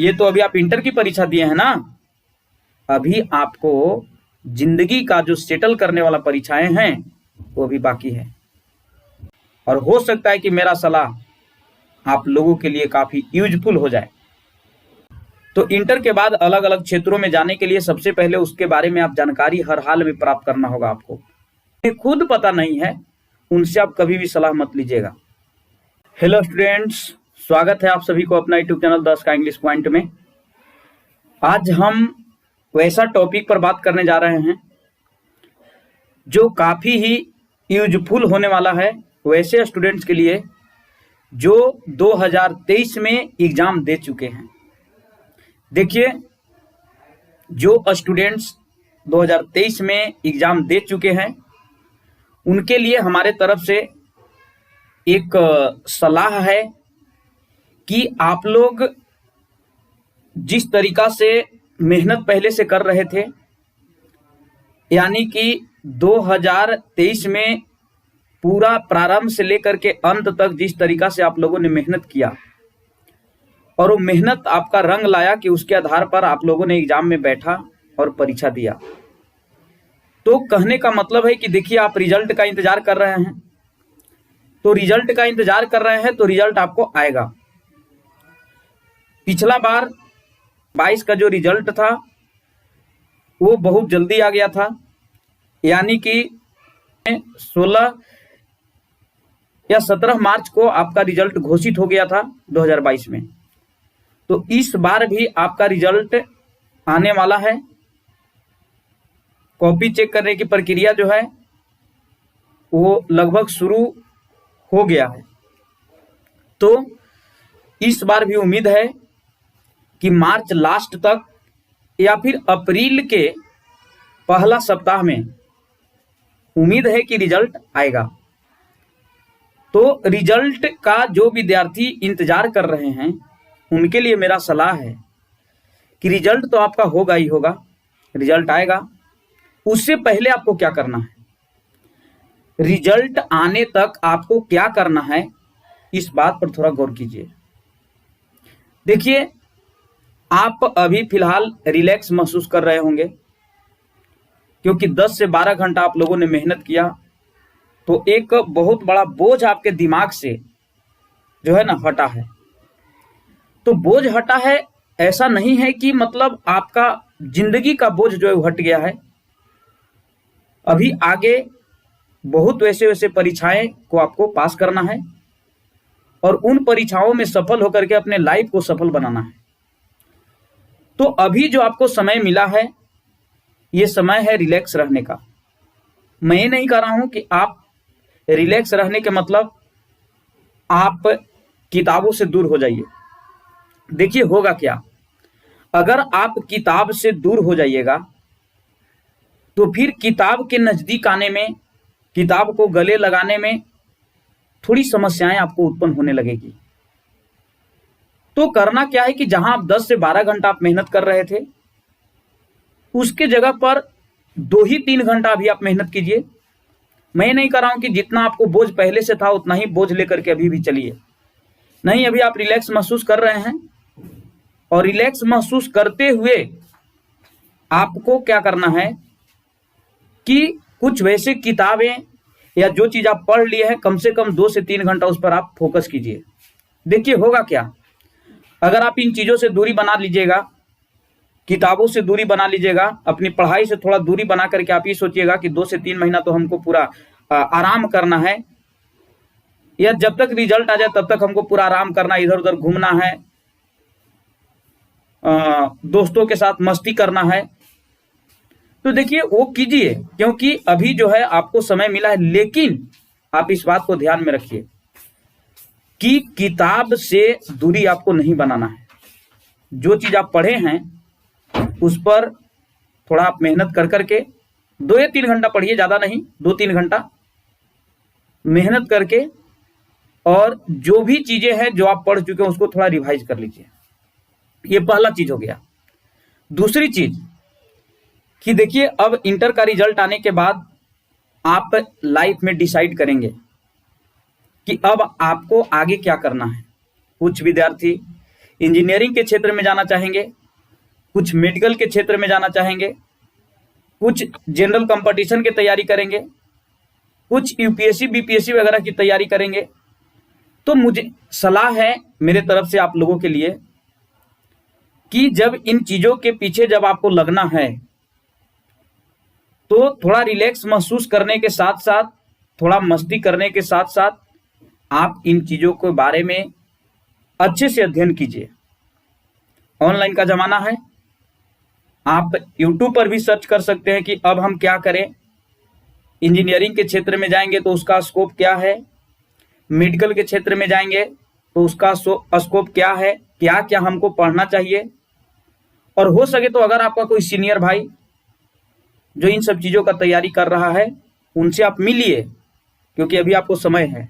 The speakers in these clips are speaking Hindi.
ये तो अभी आप इंटर की परीक्षा दिए हैं ना, अभी आपको जिंदगी का जो सेटल करने वाला परीक्षाएं हैं वो भी बाकी है। और हो सकता है कि मेरा सलाह आप लोगों के लिए काफी यूजफुल हो जाए। तो इंटर के बाद अलग अलग क्षेत्रों में जाने के लिए सबसे पहले उसके बारे में आप जानकारी हर हाल में प्राप्त करना होगा आपको। खुद पता नहीं है उनसे आप कभी भी सलाह मत लीजिएगा। हेलो स्टूडेंट्स, स्वागत है आप सभी को अपना यूट्यूब चैनल 10 का इंग्लिश पॉइंट में। आज हम वैसा टॉपिक पर बात करने जा रहे हैं जो काफी ही यूजफुल होने वाला है वैसे स्टूडेंट्स के लिए जो 2023 में एग्जाम दे चुके हैं। देखिए, जो स्टूडेंट्स 2023 में एग्जाम दे चुके हैं उनके लिए हमारे तरफ से एक सलाह है कि आप लोग जिस तरीका से मेहनत पहले से कर रहे थे, यानी कि 2023 में पूरा प्रारंभ से लेकर के अंत तक जिस तरीका से आप लोगों ने मेहनत किया और वो मेहनत आपका रंग लाया कि उसके आधार पर आप लोगों ने एग्जाम में बैठा और परीक्षा दिया। तो कहने का मतलब है कि देखिए, आप रिजल्ट का इंतजार कर रहे हैं, तो रिजल्ट का इंतजार कर रहे हैं तो रिजल्ट आपको आएगा। पिछला बार 22 का जो रिजल्ट था वो बहुत जल्दी आ गया था, यानी कि 16 या 17 मार्च को आपका रिजल्ट घोषित हो गया था 2022 में। तो इस बार भी आपका रिजल्ट आने वाला है। कॉपी चेक करने की प्रक्रिया जो है वो लगभग शुरू हो गया है। तो इस बार भी उम्मीद है कि मार्च लास्ट तक या फिर अप्रैल के पहला सप्ताह में उम्मीद है कि रिजल्ट आएगा। तो रिजल्ट का जो विद्यार्थी इंतजार कर रहे हैं उनके लिए मेरा सलाह है कि रिजल्ट तो आपका होगा ही होगा, रिजल्ट आएगा। उससे पहले आपको क्या करना है, रिजल्ट आने तक आपको क्या करना है, इस बात पर थोड़ा गौर कीजिए। देखिए, आप अभी फिलहाल रिलैक्स महसूस कर रहे होंगे क्योंकि 10 से 12 घंटा आप लोगों ने मेहनत किया, तो एक बहुत बड़ा बोझ आपके दिमाग से जो है ना हटा है। तो बोझ हटा है, ऐसा नहीं है कि मतलब आपका जिंदगी का बोझ जो है वो हट गया है। अभी आगे बहुत वैसे वैसे परीक्षाएं को आपको पास करना है और उन परीक्षाओं में सफल होकर के अपने लाइफ को सफल बनाना है। तो अभी जो आपको समय मिला है ये समय है रिलैक्स रहने का। मैं ये नहीं कह रहा हूं कि आप रिलैक्स रहने के मतलब आप किताबों से दूर हो जाइए। देखिए, होगा क्या, अगर आप किताब से दूर हो जाइएगा तो फिर किताब के नजदीक आने में, किताब को गले लगाने में थोड़ी समस्याएं आपको उत्पन्न होने लगेगी। तो करना क्या है कि जहां आप 10 से 12 घंटा आप मेहनत कर रहे थे उसके जगह पर 2 ही 3 घंटा भी आप मेहनत कीजिए। मैं नहीं कर रहा हूं कि जितना आपको बोझ पहले से था उतना ही बोझ लेकर के अभी भी चलिए, नहीं, अभी आप रिलैक्स महसूस कर रहे हैं और रिलैक्स महसूस करते हुए आपको क्या करना है कि कुछ वैसे किताबें या जो चीज आप पढ़ लिए हैं कम से कम 2 से 3 घंटा उस पर आप फोकस कीजिए। देखिए, होगा क्या, अगर आप इन चीजों से दूरी बना लीजिएगा, किताबों से दूरी बना लीजिएगा, अपनी पढ़ाई से थोड़ा दूरी बना करके आप ये सोचिएगा कि 2 से 3 महीना तो हमको पूरा आराम करना है, या जब तक रिजल्ट आ जाए तब तक हमको पूरा आराम करना, इधर उधर घूमना है, दोस्तों के साथ मस्ती करना है। तो देखिए, वो कीजिए क्योंकि अभी जो है आपको समय मिला है। लेकिन आप इस बात को ध्यान में रखिए कि किताब से दूरी आपको नहीं बनाना है। जो चीज आप पढ़े हैं उस पर थोड़ा आप मेहनत कर करके 2 या 3 घंटा पढ़िए, ज्यादा नहीं, 2-3 घंटा मेहनत करके, और जो भी चीजें हैं जो आप पढ़ चुके हैं उसको थोड़ा रिवाइज कर लीजिए। ये पहला चीज हो गया। दूसरी चीज कि देखिए, अब इंटर का रिजल्ट आने के बाद आप लाइफ में डिसाइड करेंगे कि अब आपको आगे क्या करना है। कुछ विद्यार्थी इंजीनियरिंग के क्षेत्र में जाना चाहेंगे, कुछ मेडिकल के क्षेत्र में जाना चाहेंगे, कुछ जनरल कंपटीशन की तैयारी करेंगे, कुछ यूपीएससी बीपीएससी वगैरह की तैयारी करेंगे, तो मुझे सलाह है मेरे तरफ से आप लोगों के लिए कि जब इन चीजों के पीछे जब आपको लगना है तो थोड़ा रिलैक्स महसूस करने के साथ साथ, थोड़ा मस्ती करने के साथ साथ आप इन चीजों के बारे में अच्छे से अध्ययन कीजिए। ऑनलाइन का जमाना है, आप YouTube पर भी सर्च कर सकते हैं कि अब हम क्या करें। इंजीनियरिंग के क्षेत्र में जाएंगे तो उसका स्कोप क्या है, मेडिकल के क्षेत्र में जाएंगे तो उसका स्कोप क्या है, क्या क्या हमको पढ़ना चाहिए। और हो सके तो अगर आपका कोई सीनियर भाई जो इन सब चीज़ों का तैयारी कर रहा है उनसे आप मिलिए, क्योंकि अभी आपको समय है।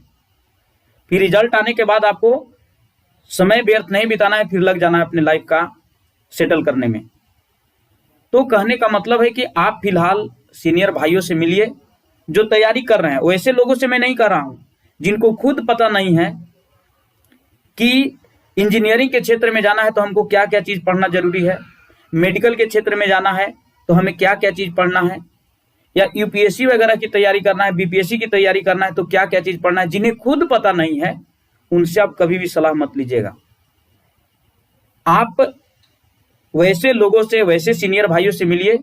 फिर रिजल्ट आने के बाद आपको समय व्यर्थ नहीं बिताना है, फिर लग जाना है अपने लाइफ का सेटल करने में। तो कहने का मतलब है कि आप फिलहाल सीनियर भाइयों से मिलिए जो तैयारी कर रहे हैं। वैसे लोगों से मैं नहीं कह रहा हूं जिनको खुद पता नहीं है कि इंजीनियरिंग के क्षेत्र में जाना है तो हमको क्या क्या चीज़ पढ़ना जरूरी है, मेडिकल के क्षेत्र में जाना है तो हमें क्या क्या चीज़ पढ़ना है, या यूपीएससी वगैरह की तैयारी करना है, बीपीएससी की तैयारी करना है तो क्या क्या चीज़ पढ़ना है। जिन्हें खुद पता नहीं है उनसे आप कभी भी सलाह मत लीजिएगा। आप वैसे लोगों से, वैसे सीनियर भाइयों से मिलिए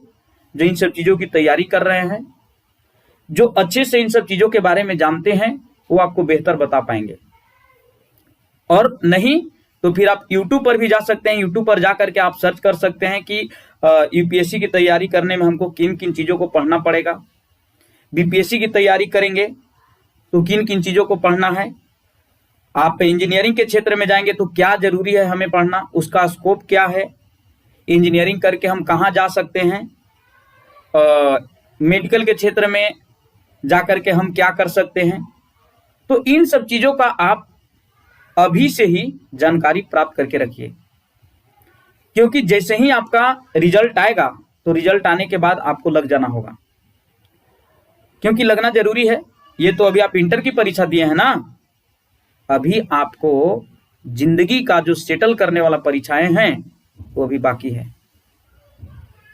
जो इन सब चीज़ों की तैयारी कर रहे हैं, जो अच्छे से इन सब चीज़ों के बारे में जानते हैं, वो आपको बेहतर बता पाएंगे। और नहीं तो फिर आप YouTube पर भी जा सकते हैं। YouTube पर जा करके आप सर्च कर सकते हैं कि यूपीएससी की तैयारी करने में हमको किन किन चीज़ों को पढ़ना पड़ेगा, बीपीएससी की तैयारी करेंगे तो किन किन चीज़ों को पढ़ना है, आप इंजीनियरिंग के क्षेत्र में जाएंगे तो क्या जरूरी है हमें पढ़ना, उसका स्कोप क्या है, इंजीनियरिंग करके हम कहाँ जा सकते हैं, मेडिकल के क्षेत्र में जा करके हम क्या कर सकते हैं। तो इन सब चीज़ों का आप अभी से ही जानकारी प्राप्त करके रखिए, क्योंकि जैसे ही आपका रिजल्ट आएगा तो रिजल्ट आने के बाद आपको लग जाना होगा, क्योंकि लगना जरूरी है। ये तो अभी आप इंटर की परीक्षा दिए हैं ना, अभी आपको जिंदगी का जो सेटल करने वाला परीक्षाएं हैं वो अभी बाकी है।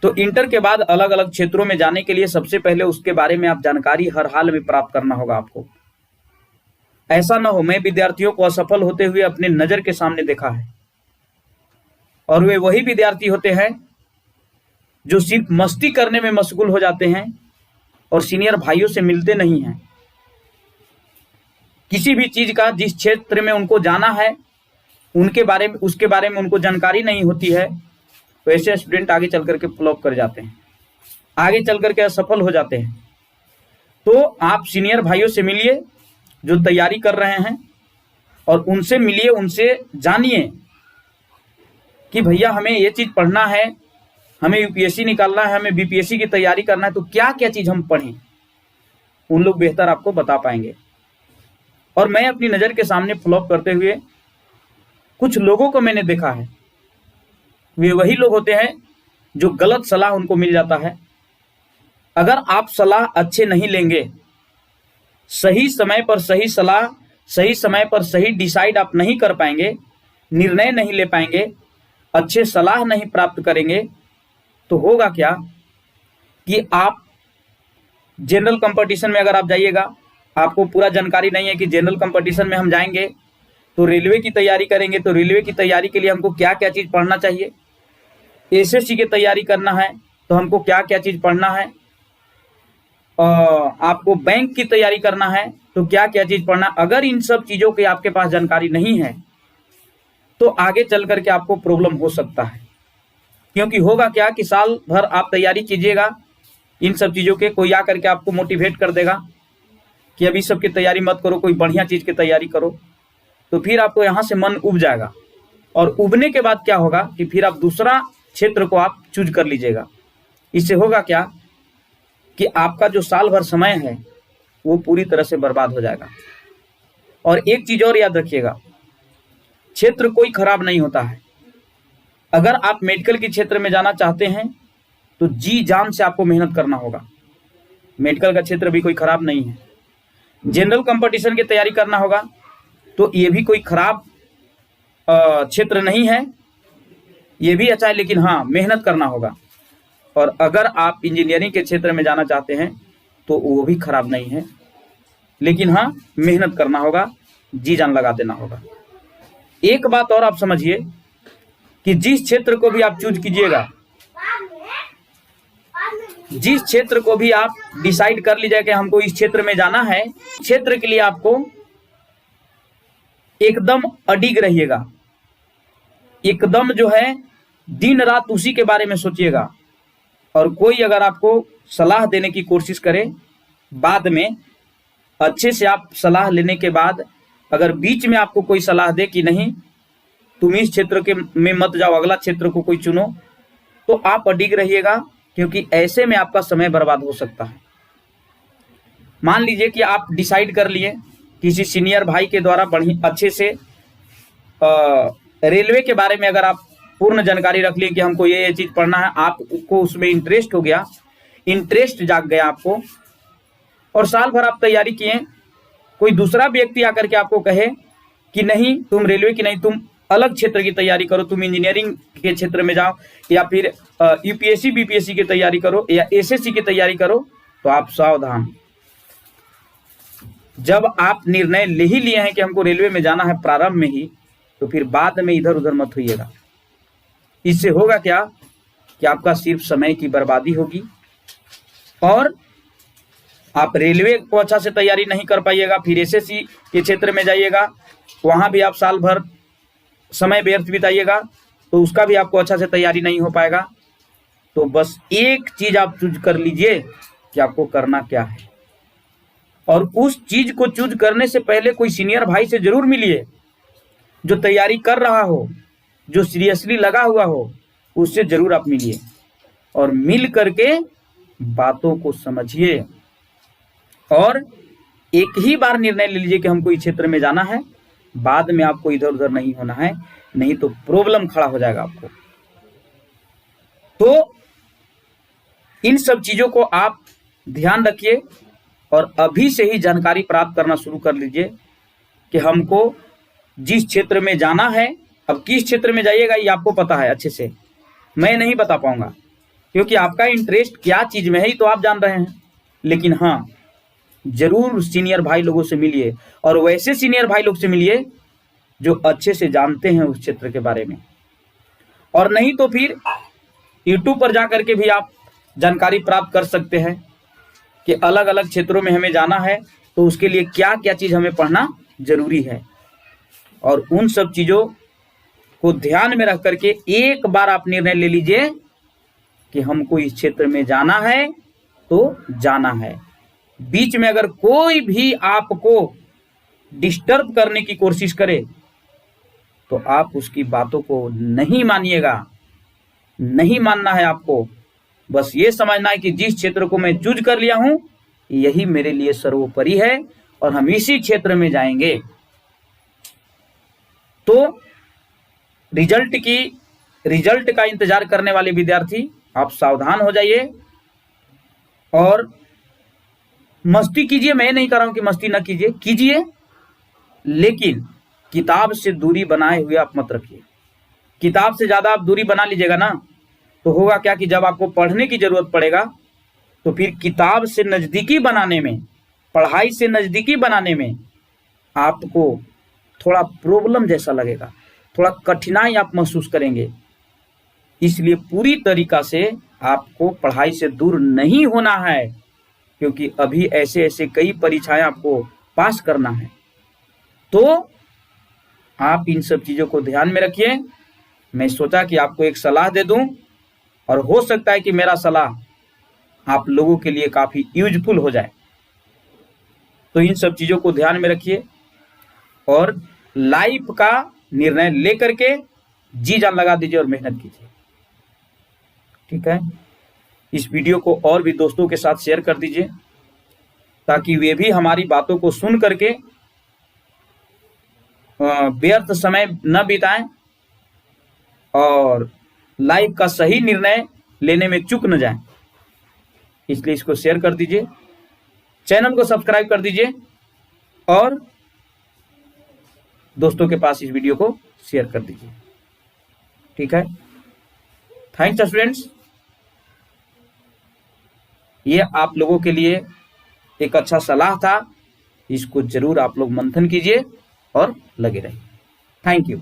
तो इंटर के बाद अलग अलग क्षेत्रों में जाने के लिए सबसे पहले उसके बारे में आप जानकारी हर हाल में प्राप्त करना होगा आपको। ऐसा ना हो, मैं विद्यार्थियों को असफल होते हुए अपने नजर के सामने देखा है, और वे वही विद्यार्थी होते हैं जो सिर्फ मस्ती करने में मशगूल हो जाते हैं और सीनियर भाइयों से मिलते नहीं हैं। किसी भी चीज का जिस क्षेत्र में उनको जाना है उसके बारे में उनको जानकारी नहीं होती है, वैसे स्टूडेंट आगे चल करके फ्लॉप कर जाते हैं, आगे चल करके असफल हो जाते हैं। तो आप सीनियर भाइयों से मिलिए जो तैयारी कर रहे हैं, और उनसे मिलिए, उनसे जानिए कि भैया हमें ये चीज़ पढ़ना है, हमें यूपीएससी निकालना है, हमें बीपीएससी की तैयारी करना है, तो क्या क्या चीज़ हम पढ़ें। उन लोग बेहतर आपको बता पाएंगे। और मैं अपनी नज़र के सामने फ्लॉप करते हुए कुछ लोगों को मैंने देखा है। वे वही लोग होते हैं जो गलत सलाह उनको मिल जाता है। अगर आप सलाह अच्छे नहीं लेंगे, सही समय पर सही सलाह, सही समय पर सही डिसाइड आप नहीं कर पाएंगे, निर्णय नहीं ले पाएंगे, अच्छे सलाह नहीं प्राप्त करेंगे, तो होगा क्या कि आप जनरल कंपटीशन में अगर आप जाइएगा, आपको पूरा जानकारी नहीं है कि जनरल कंपटीशन में हम जाएंगे तो रेलवे की तैयारी करेंगे, तो रेलवे की तैयारी के लिए हमको क्या क्या चीज़ पढ़ना चाहिए, एसएससी की तैयारी करना है तो हमको क्या क्या चीज़ पढ़ना है, आपको बैंक की तैयारी करना है तो क्या क्या चीज़ पढ़ना। अगर इन सब चीज़ों की आपके पास जानकारी नहीं है तो आगे चल करके आपको प्रॉब्लम हो सकता है। क्योंकि होगा क्या कि साल भर आप तैयारी कीजिएगा इन सब चीज़ों के, कोई आकर के आपको मोटिवेट कर देगा कि अभी सब की तैयारी मत करो, कोई बढ़िया चीज़ की तैयारी करो, तो फिर आपको यहाँ से मन उब जाएगा। और उबने के बाद क्या होगा कि फिर आप दूसरा क्षेत्र को आप चूज कर लीजिएगा। इससे होगा क्या कि आपका जो साल भर समय है वो पूरी तरह से बर्बाद हो जाएगा। और एक चीज़ और याद रखिएगा, क्षेत्र कोई खराब नहीं होता है। अगर आप मेडिकल के क्षेत्र में जाना चाहते हैं तो जी जान से आपको मेहनत करना होगा। मेडिकल का क्षेत्र भी कोई खराब नहीं है। जनरल कंपटीशन की तैयारी करना होगा तो ये भी कोई खराब क्षेत्र नहीं है, ये भी अच्छा है, लेकिन हाँ मेहनत करना होगा। और अगर आप इंजीनियरिंग के क्षेत्र में जाना चाहते हैं तो वो भी खराब नहीं है, लेकिन हाँ मेहनत करना होगा, जी जान लगा देना होगा। एक बात और आप समझिए कि जिस क्षेत्र को भी आप चूज कीजिएगा, जिस क्षेत्र को भी आप डिसाइड कर लीजिए कि हमको इस क्षेत्र में जाना है, क्षेत्र के लिए आपको एकदम अडिग रहिएगा, एकदम जो है दिन रात उसी के बारे में सोचिएगा। और कोई अगर आपको सलाह देने की कोशिश करे, बाद में अच्छे से आप सलाह लेने के बाद अगर बीच में आपको कोई सलाह दे कि नहीं तुम इस क्षेत्र के में मत जाओ, अगला क्षेत्र को कोई चुनो, तो आप अडिग रहिएगा, क्योंकि ऐसे में आपका समय बर्बाद हो सकता है। मान लीजिए कि आप डिसाइड कर लिए किसी सीनियर भाई के द्वारा बढ़िया अच्छे से रेलवे के बारे में अगर आप पूर्ण जानकारी रख लिए कि हमको ये चीज पढ़ना है, आपको उसमें इंटरेस्ट हो गया, इंटरेस्ट जाग गया आपको, और साल भर आप तैयारी किए, कोई दूसरा व्यक्ति आकर के आपको कहे कि नहीं तुम रेलवे की नहीं, तुम अलग क्षेत्र की तैयारी करो, तुम इंजीनियरिंग के क्षेत्र में जाओ, या फिर यूपीएससी बीपीएससी की तैयारी करो, या एसएससी की तैयारी करो, तो आप सावधान। जब आप निर्णय ले ही लिए हैं कि हमको रेलवे में जाना है प्रारंभ में ही, तो फिर बाद में इधर उधर मत होइएगा। इससे होगा क्या कि आपका सिर्फ समय की बर्बादी होगी और आप रेलवे को अच्छा से तैयारी नहीं कर पाइएगा, फिर एसएससी के क्षेत्र में जाइएगा, वहां भी आप साल भर समय व्यर्थ बिताइएगा, तो उसका भी आपको अच्छा से तैयारी नहीं हो पाएगा। तो बस एक चीज आप चूज कर लीजिए कि आपको करना क्या है, और उस चीज को चूज करने से पहले कोई सीनियर भाई से जरूर मिलिए, जो तैयारी कर रहा हो, जो सीरियसली लगा हुआ हो, उससे जरूर आप मिलिए और मिल करके बातों को समझिए और एक ही बार निर्णय ले लीजिए कि हमको इस क्षेत्र में जाना है। बाद में आपको इधर उधर नहीं होना है, नहीं तो प्रॉब्लम खड़ा हो जाएगा आपको। तो इन सब चीजों को आप ध्यान रखिए और अभी से ही जानकारी प्राप्त करना शुरू कर लीजिए कि हमको जिस क्षेत्र में जाना है, अब किस क्षेत्र में जाइएगा ये आपको पता है अच्छे से, मैं नहीं बता पाऊंगा, क्योंकि आपका इंटरेस्ट क्या चीज में है ही तो आप जान रहे हैं। लेकिन हाँ जरूर सीनियर भाई लोगों से मिलिए, और वैसे सीनियर भाई लोग से मिलिए जो अच्छे से जानते हैं उस क्षेत्र के बारे में। और नहीं तो फिर यूट्यूब पर जाकर के भी आप जानकारी प्राप्त कर सकते हैं कि अलग अलग क्षेत्रों में हमें जाना है तो उसके लिए क्या क्या चीज हमें पढ़ना जरूरी है। और उन सब चीजों को ध्यान में रख करके एक बार आप निर्णय ले लीजिए कि हमको इस क्षेत्र में जाना है तो जाना है। बीच में अगर कोई भी आपको डिस्टर्ब करने की कोशिश करे तो आप उसकी बातों को नहीं मानिएगा, नहीं मानना है आपको। बस ये समझना है कि जिस क्षेत्र को मैं चूज कर लिया हूं यही मेरे लिए सर्वोपरि है और हम इसी क्षेत्र में जाएंगे। तो रिजल्ट का इंतजार करने वाले विद्यार्थी आप सावधान हो जाइए और मस्ती कीजिए। मैं नहीं कर रहा हूं कि मस्ती न कीजिए, कीजिए, लेकिन किताब से दूरी बनाए हुए आप मत रखिए। किताब से ज्यादा आप दूरी बना लीजिएगा ना तो होगा क्या कि जब आपको पढ़ने की जरूरत पड़ेगा तो फिर किताब से नजदीकी बनाने में, पढ़ाई से नजदीकी बनाने में आपको थोड़ा प्रॉब्लम जैसा लगेगा, थोड़ा कठिनाई आप महसूस करेंगे। इसलिए पूरी तरीका से आपको पढ़ाई से दूर नहीं होना है, क्योंकि अभी ऐसे ऐसे कई परीक्षाएं आपको पास करना है। तो आप इन सब चीजों को ध्यान में रखिए। मैं सोचा कि आपको एक सलाह दे दूं और हो सकता है कि मेरा सलाह आप लोगों के लिए काफी यूजफुल हो जाए। तो इन सब चीजों को ध्यान में रखिए और लाइफ का निर्णय लेकर के जी जान लगा दीजिए और मेहनत कीजिए। ठीक है, इस वीडियो को और भी दोस्तों के साथ शेयर कर दीजिए ताकि वे भी हमारी बातों को सुन करके व्यर्थ समय न बिताएं और लाइफ का सही निर्णय लेने में चूक न जाएं। इसलिए इसको शेयर कर दीजिए, चैनल को सब्सक्राइब कर दीजिए और दोस्तों के पास इस वीडियो को शेयर कर दीजिए। ठीक है, थैंक्स स्टूडेंट्स। ये आप लोगों के लिए एक अच्छा सलाह था, इसको जरूर आप लोग मंथन कीजिए और लगे रहिए। Thank you.